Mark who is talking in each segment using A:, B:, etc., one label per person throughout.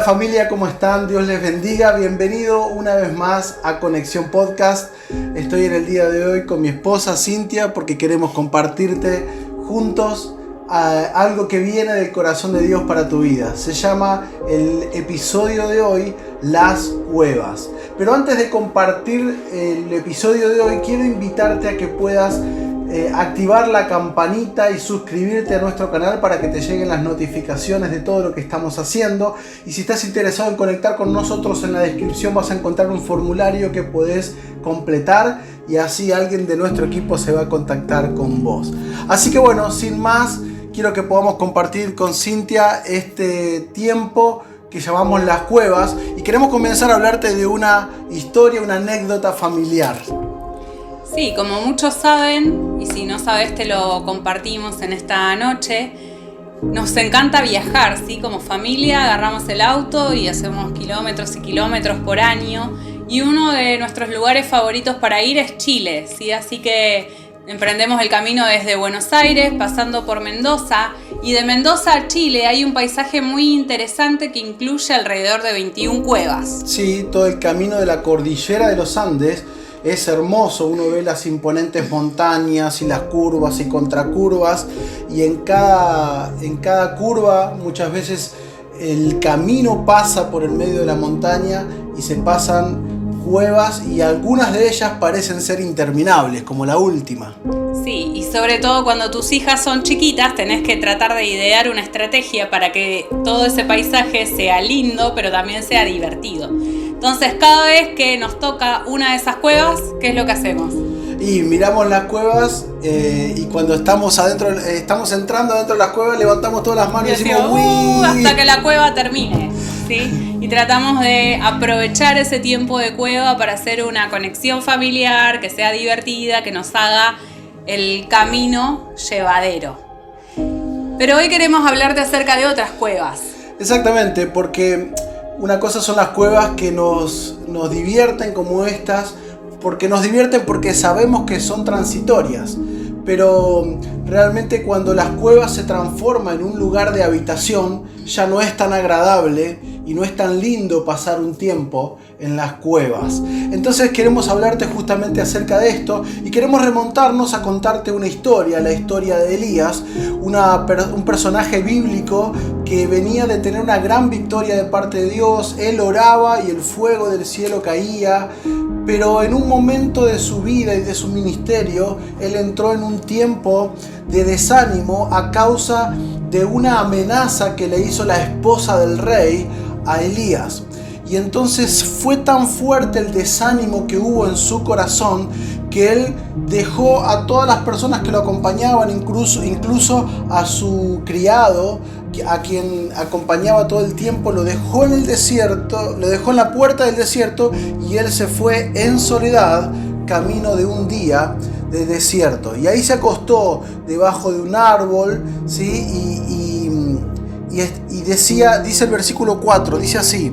A: familia, ¿cómo están? Dios les bendiga. Bienvenido una vez más a Conexión Podcast. Estoy en el día de hoy con mi esposa Cintia porque queremos compartirte juntos algo que viene del corazón de Dios para tu vida. Se llama el episodio de hoy Las Cuevas. Pero antes de compartir el episodio de hoy, quiero invitarte a que puedas activar la campanita y suscribirte a nuestro canal para que te lleguen las notificaciones de todo lo que estamos haciendo. Y si estás interesado en conectar con nosotros, en la descripción vas a encontrar un formulario que podés completar y así alguien de nuestro equipo se va a contactar con vos. Así que bueno, sin más, quiero que podamos compartir con Cintia este tiempo que llamamos Las Cuevas y queremos comenzar a hablarte de una historia, una anécdota familiar.
B: Sí, como muchos saben, y si no sabes te lo compartimos en esta noche, nos encanta viajar, ¿sí? Como familia agarramos el auto y hacemos kilómetros y kilómetros por año, y uno de nuestros lugares favoritos para ir es Chile, ¿sí? Así que emprendemos el camino desde Buenos Aires, pasando por Mendoza, y de Mendoza a Chile hay un paisaje muy interesante que incluye alrededor de 21 cuevas.
A: Sí, todo el camino de la cordillera de los Andes es hermoso, uno ve las imponentes montañas y las curvas y contracurvas, y en cada curva muchas veces el camino pasa por el medio de la montaña y se pasan cuevas y algunas de ellas parecen ser interminables, como la última.
B: Sí, y sobre todo cuando tus hijas son chiquitas tenés que tratar de idear una estrategia para que todo ese paisaje sea lindo pero también sea divertido. Entonces cada vez que nos toca una de esas cuevas, ¿qué es lo que hacemos?
A: Y miramos las cuevas y cuando estamos entrando adentro de las cuevas, levantamos todas las manos y decimos ¡uy!
B: Hasta que la cueva termine, ¿sí? Y tratamos de aprovechar ese tiempo de cueva para hacer una conexión familiar, que sea divertida, que nos haga el camino llevadero. Pero hoy queremos hablarte acerca de otras cuevas.
A: Exactamente, porque una cosa son las cuevas que nos divierten como estas, porque nos divierten porque sabemos que son transitorias, pero realmente cuando las cuevas se transforman en un lugar de habitación, ya no es tan agradable y no es tan lindo pasar un tiempo en las cuevas. Entonces queremos hablarte justamente acerca de esto y queremos remontarnos a contarte una historia, la historia de Elías, un personaje bíblico que venía de tener una gran victoria de parte de Dios. Él oraba y el fuego del cielo caía, pero en un momento de su vida y de su ministerio, él entró en un tiempo de desánimo a causa de una amenaza que le hizo la esposa del rey a Elías. Y entonces fue tan fuerte el desánimo que hubo en su corazón que él dejó a todas las personas que lo acompañaban, incluso a su criado, a quien acompañaba todo el tiempo, lo dejó en el desierto, lo dejó en la puerta del desierto y él se fue en soledad camino de un día de desierto. Y ahí se acostó debajo de un árbol, ¿sí? Y dice el versículo 4, dice así.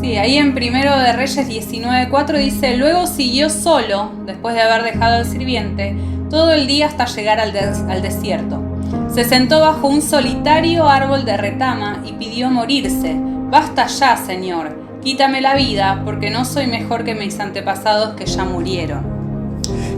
B: Sí, ahí en Primero de Reyes 19:4 dice: luego siguió solo, después de haber dejado al sirviente, todo el día hasta llegar al desierto. Se sentó bajo un solitario árbol de retama y pidió morirse. Basta ya, Señor, quítame la vida, porque no soy mejor que mis antepasados que ya murieron.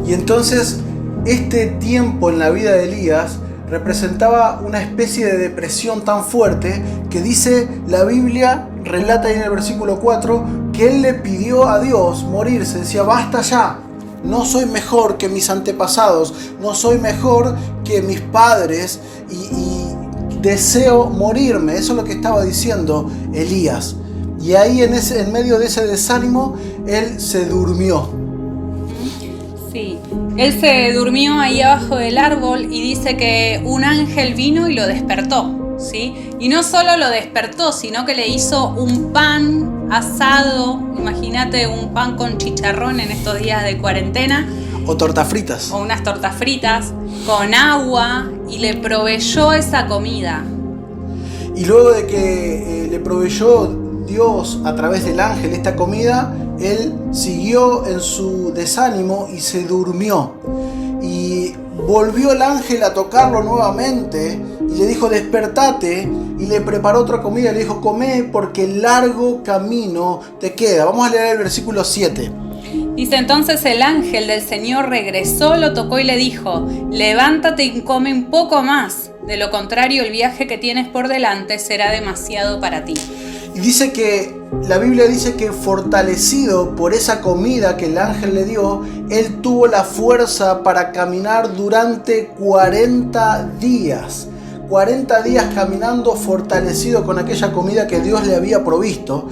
A: Y entonces este tiempo en la vida de Elías representaba una especie de depresión tan fuerte que dice la Biblia, relata ahí en el versículo 4, que él le pidió a Dios morirse. Decía, basta ya, no soy mejor que mis antepasados, no soy mejor que mis padres y deseo morirme. Eso es lo que estaba diciendo Elías. Y ahí en medio de ese desánimo, él se durmió.
B: Sí, él se durmió ahí abajo del árbol y dice que un ángel vino y lo despertó, ¿sí? Y no solo lo despertó, sino que le hizo un pan asado. Imagínate un pan con chicharrón en estos días de cuarentena.
A: O tortas fritas.
B: O unas tortas fritas con agua, y le proveyó esa comida.
A: Y luego de que le proveyó Dios a través del ángel esta comida, él siguió en su desánimo y se durmió. Y volvió el ángel a tocarlo nuevamente y y le dijo, despertate, y le preparó otra comida, y le dijo, come porque largo camino te queda. Vamos a leer el versículo 7.
B: Dice, entonces el ángel del Señor regresó, lo tocó y le dijo, levántate y come un poco más, de lo contrario el viaje que tienes por delante será demasiado para ti.
A: Y dice que, la Biblia dice que fortalecido por esa comida que el ángel le dio, él tuvo la fuerza para caminar durante 40 días. 40 días caminando fortalecido con aquella comida que Dios le había provisto,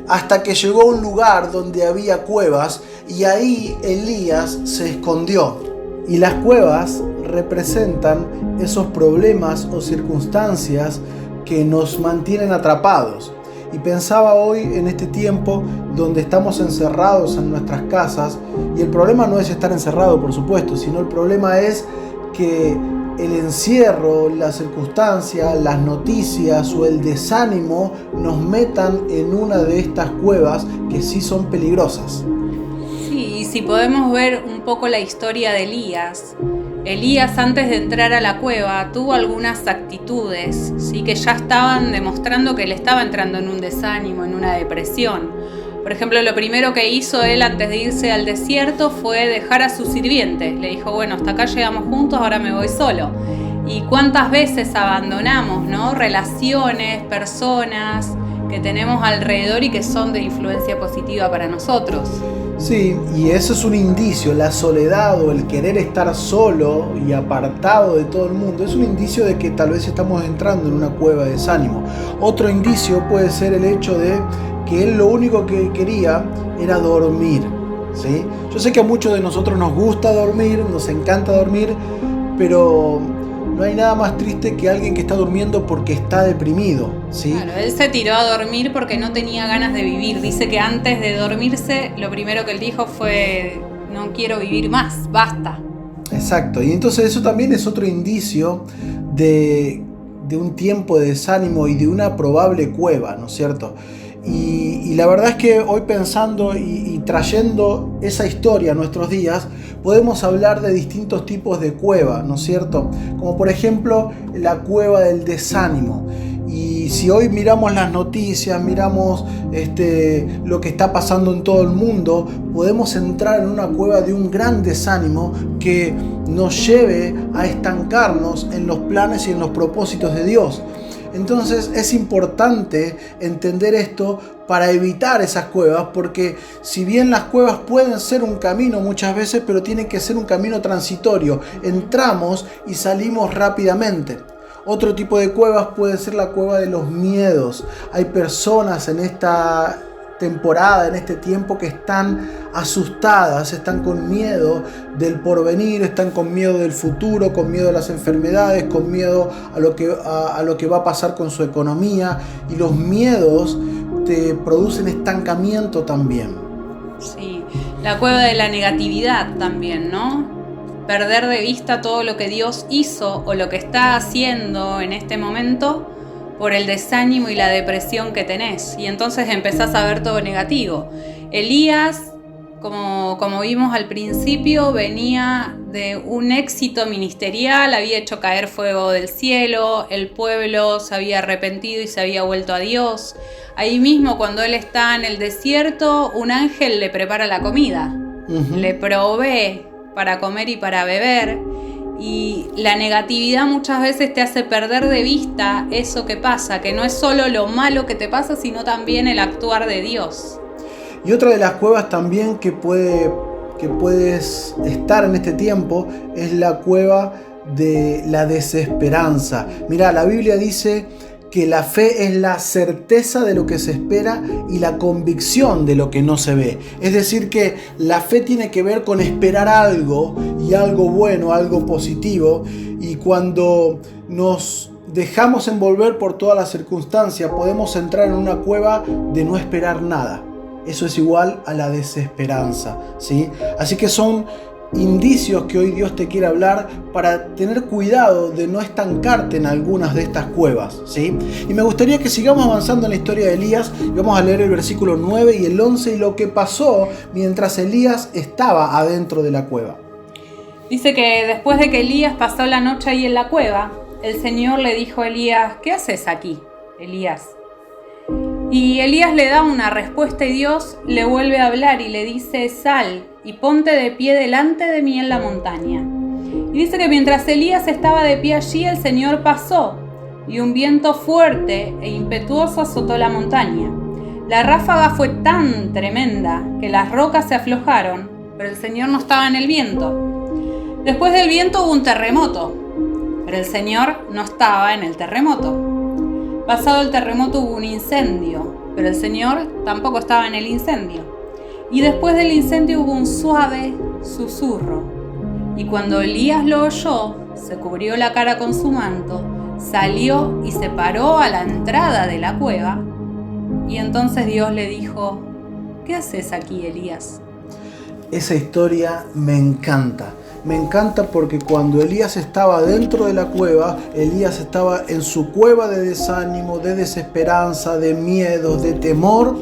A: hasta que llegó a un lugar donde había cuevas y ahí Elías se escondió. Y las cuevas representan esos problemas o circunstancias que nos mantienen atrapados. Y pensaba hoy en este tiempo donde estamos encerrados en nuestras casas, y el problema no es estar encerrado, por supuesto, sino el problema es que el encierro, la circunstancia, las noticias o el desánimo nos metan en una de estas cuevas que sí son peligrosas.
B: Sí, y si podemos ver un poco la historia de Elías. Elías, antes de entrar a la cueva, tuvo algunas actitudes, ¿sí? Que ya estaban demostrando que él estaba entrando en un desánimo, en una depresión. Por ejemplo, lo primero que hizo él antes de irse al desierto fue dejar a su sirviente. Le dijo, bueno, hasta acá llegamos juntos, ahora me voy solo. Y cuántas veces abandonamos, ¿no? Relaciones, personas que tenemos alrededor y que son de influencia positiva para nosotros.
A: Sí, y eso es un indicio, la soledad o el querer estar solo y apartado de todo el mundo, es un indicio de que tal vez estamos entrando en una cueva de desánimo. Otro indicio puede ser el hecho de que él lo único que quería era dormir, ¿sí? Yo sé que a muchos de nosotros nos gusta dormir, nos encanta dormir, pero no hay nada más triste que alguien que está durmiendo porque está deprimido, ¿sí?
B: Claro, él se tiró a dormir porque no tenía ganas de vivir. Dice que antes de dormirse, lo primero que él dijo fue, no quiero vivir más, basta.
A: Exacto, y entonces eso también es otro indicio de un tiempo de desánimo y de una probable cueva, ¿no es cierto? Y la verdad es que hoy pensando y trayendo esa historia a nuestros días, podemos hablar de distintos tipos de cueva, ¿no es cierto? Como por ejemplo la cueva del desánimo. Y si hoy miramos las noticias, miramos lo que está pasando en todo el mundo, podemos entrar en una cueva de un gran desánimo que nos lleve a estancarnos en los planes y en los propósitos de Dios. Entonces es importante entender esto para evitar esas cuevas, porque si bien las cuevas pueden ser un camino muchas veces, pero tiene que ser un camino transitorio. Entramos y salimos rápidamente. Otro tipo de cuevas puede ser la cueva de los miedos. Hay personas en esta temporada, en este tiempo, que están asustadas, están con miedo del porvenir, están con miedo del futuro, con miedo a las enfermedades, con miedo a lo que va a pasar con su economía, y los miedos te producen estancamiento también.
B: Sí, la cueva de la negatividad también, ¿no? Perder de vista todo lo que Dios hizo o lo que está haciendo en este momento por el desánimo y la depresión que tenés. Y entonces empezás a ver todo negativo. Elías, como vimos al principio, venía de un éxito ministerial, había hecho caer fuego del cielo, el pueblo se había arrepentido y se había vuelto a Dios. Ahí mismo, cuando él está en el desierto, un ángel le prepara la comida, le provee para comer y para beber. Y la negatividad muchas veces te hace perder de vista eso que pasa, que no es solo lo malo que te pasa, sino también el actuar de Dios.
A: Y otra de las cuevas también que puedes estar en este tiempo es la cueva de la desesperanza. Mirá, la Biblia dice que la fe es la certeza de lo que se espera y la convicción de lo que no se ve. Es decir, que la fe tiene que ver con esperar algo, y algo bueno, algo positivo, y cuando nos dejamos envolver por todas las circunstancias, podemos entrar en una cueva de no esperar nada. Eso es igual a la desesperanza, ¿sí? Así que son indicios que hoy Dios te quiere hablar para tener cuidado de no estancarte en algunas de estas cuevas, ¿sí? Y me gustaría que sigamos avanzando en la historia de Elías. Vamos a leer el versículo 9 y el 11 y lo que pasó mientras Elías estaba adentro de la cueva.
B: Dice que después de que Elías pasó la noche ahí en la cueva, el Señor le dijo a Elías: ¿qué haces aquí, Elías? Y Elías le da una respuesta y Dios le vuelve a hablar y le dice: sal y ponte de pie delante de mí en la montaña. Y dice que mientras Elías estaba de pie allí, el Señor pasó y un viento fuerte e impetuoso azotó la montaña. La ráfaga fue tan tremenda que las rocas se aflojaron, pero el Señor no estaba en el viento. Después del viento hubo un terremoto, pero el Señor no estaba en el terremoto. Pasado el terremoto hubo un incendio, pero el Señor tampoco estaba en el incendio. Y después del incendio hubo un suave susurro. Y cuando Elías lo oyó, se cubrió la cara con su manto, salió y se paró a la entrada de la cueva. Y entonces Dios le dijo: ¿qué haces aquí, Elías?
A: Esa historia me encanta. Me encanta porque cuando Elías estaba dentro de la cueva, Elías estaba en su cueva de desánimo, de desesperanza, de miedo, de temor.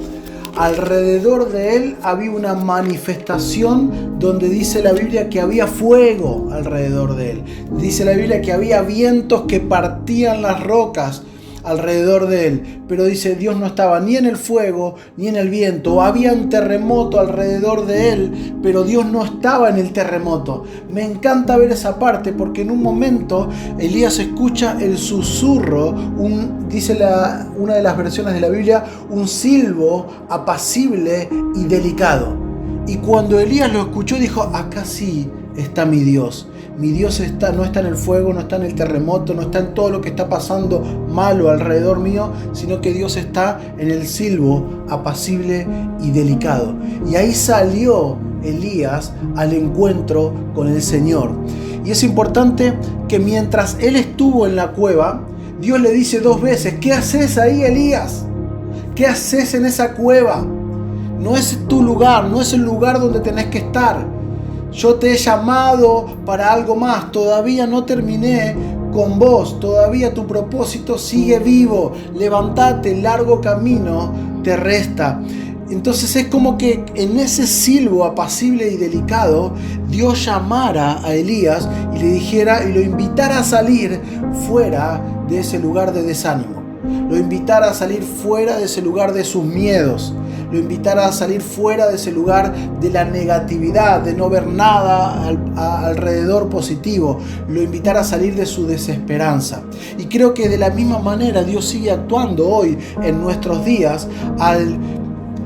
A: Alrededor de él había una manifestación donde dice la Biblia que había fuego alrededor de él. Dice la Biblia que había vientos que partían las rocas alrededor de él, pero dice Dios no estaba ni en el fuego ni en el viento. Había un terremoto alrededor de él, pero Dios no estaba en el terremoto. Me encanta ver esa parte porque en un momento Elías escucha el susurro, dice una de las versiones de la Biblia, un silbo apacible y delicado. Y cuando Elías lo escuchó dijo: acá sí está mi Dios. Mi Dios no está en el fuego, no está en el terremoto, no está en todo lo que está pasando malo alrededor mío, sino que Dios está en el silbo apacible y delicado. Y ahí salió Elías al encuentro con el Señor. Y es importante que mientras él estuvo en la cueva, Dios le dice 2 veces: ¿qué haces ahí, Elías? ¿Qué haces en esa cueva? No es tu lugar, no es el lugar donde tenés que estar. Yo te he llamado para algo más, todavía no terminé con vos, todavía tu propósito sigue vivo, levántate, el largo camino te resta. Entonces es como que en ese silbo apacible y delicado, Dios llamara a Elías y le dijera y lo invitara a salir fuera de ese lugar de desánimo. Lo invitara a salir fuera de ese lugar de sus miedos. Lo invitara a salir fuera de ese lugar de la negatividad, de no ver nada alrededor positivo. Lo invitara a salir de su desesperanza. Y creo que de la misma manera Dios sigue actuando hoy en nuestros días al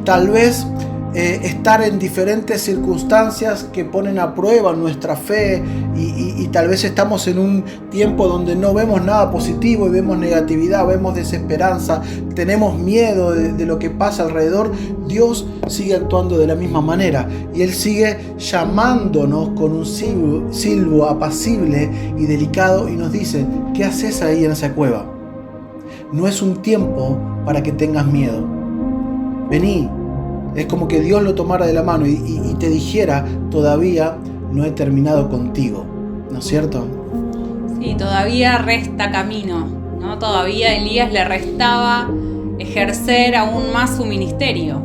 A: tal vez estar en diferentes circunstancias que ponen a prueba nuestra fe y tal vez estamos en un tiempo donde no vemos nada positivo y vemos negatividad, vemos desesperanza, tenemos miedo de lo que pasa alrededor. Dios sigue actuando de la misma manera y Él sigue llamándonos con un silbo apacible y delicado y nos dice: ¿qué haces ahí en esa cueva? No es un tiempo para que tengas miedo. Vení. Es como que Dios lo tomara de la mano y te dijera: todavía no he terminado contigo, ¿no es cierto?
B: Sí, todavía resta camino, ¿no? Todavía a Elías le restaba ejercer aún más su ministerio,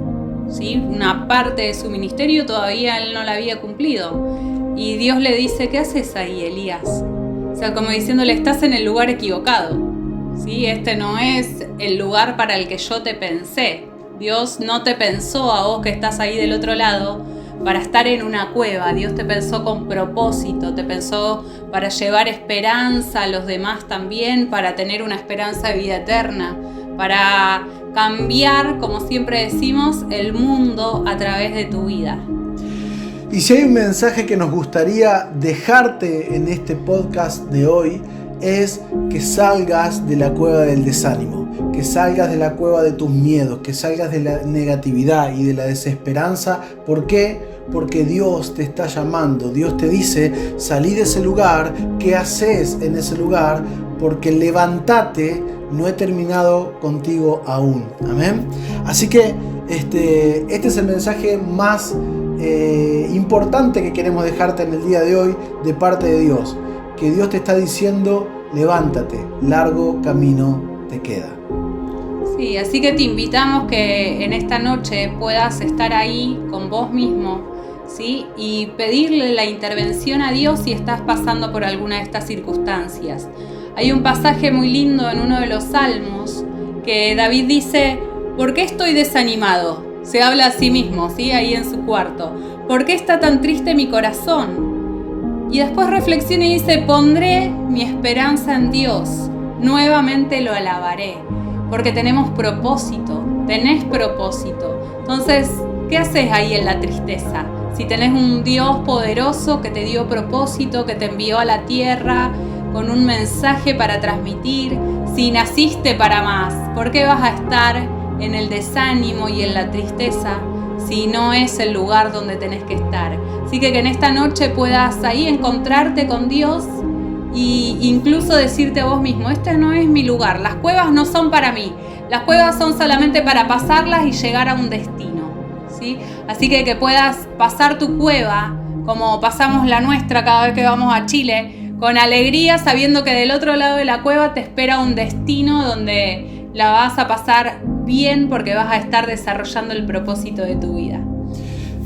B: ¿sí? Una parte de su ministerio todavía él no la había cumplido. Y Dios le dice: ¿qué haces ahí, Elías? O sea, como diciéndole: estás en el lugar equivocado, ¿sí? Este no es el lugar para el que yo te pensé. Dios no te pensó a vos que estás ahí del otro lado para estar en una cueva. Dios te pensó con propósito, te pensó para llevar esperanza a los demás también, para tener una esperanza de vida eterna, para cambiar, como siempre decimos, el mundo a través de tu vida.
A: Y si hay un mensaje que nos gustaría dejarte en este podcast de hoy, es que salgas de la cueva del desánimo, que salgas de la cueva de tus miedos, que salgas de la negatividad y de la desesperanza. ¿Por qué? Porque Dios te está llamando. Dios te dice: salí de ese lugar. ¿Qué haces en ese lugar? Porque levántate, no he terminado contigo aún. Amén. Así que este es el mensaje más importante que queremos dejarte en el día de hoy de parte de Dios. Que Dios te está diciendo: levántate, largo camino te queda.
B: Sí, así que te invitamos que en esta noche puedas estar ahí con vos mismo, ¿sí? Y pedirle la intervención a Dios si estás pasando por alguna de estas circunstancias. Hay un pasaje muy lindo en uno de los salmos que David dice: ¿por qué estoy desanimado? Se habla a sí mismo, ¿sí? Ahí en su cuarto. ¿Por qué está tan triste mi corazón? Y después reflexiona y dice: pondré mi esperanza en Dios, nuevamente lo alabaré, porque tenemos propósito, tenés propósito. Entonces, ¿qué haces ahí en la tristeza? Si tenés un Dios poderoso que te dio propósito, que te envió a la tierra con un mensaje para transmitir, si naciste para más, ¿por qué vas a estar en el desánimo y en la tristeza si no es el lugar donde tenés que estar? Así que en esta noche puedas ahí encontrarte con Dios e incluso decirte a vos mismo: este no es mi lugar, las cuevas no son para mí, las cuevas son solamente para pasarlas y llegar a un destino, ¿sí? Así que puedas pasar tu cueva como pasamos la nuestra cada vez que vamos a Chile, con alegría, sabiendo que del otro lado de la cueva te espera un destino donde la vas a pasar bien, porque vas a estar desarrollando el propósito de tu vida.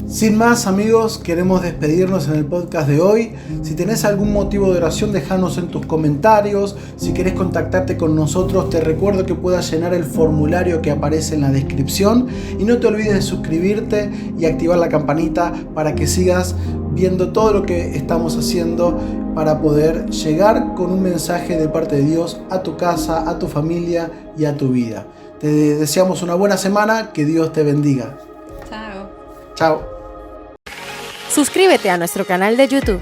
A: Sin más, amigos, queremos despedirnos en el podcast de hoy. Si tenés algún motivo de oración, déjanos en tus comentarios. Si querés contactarte con nosotros, te recuerdo que puedas llenar el formulario que aparece en la descripción. Y no te olvides de suscribirte y activar la campanita para que sigas viendo todo lo que estamos haciendo para poder llegar con un mensaje de parte de Dios a tu casa, a tu familia y a tu vida. Te deseamos una buena semana, que Dios te bendiga.
B: Chao.
A: Chao.
C: Suscríbete a nuestro canal de YouTube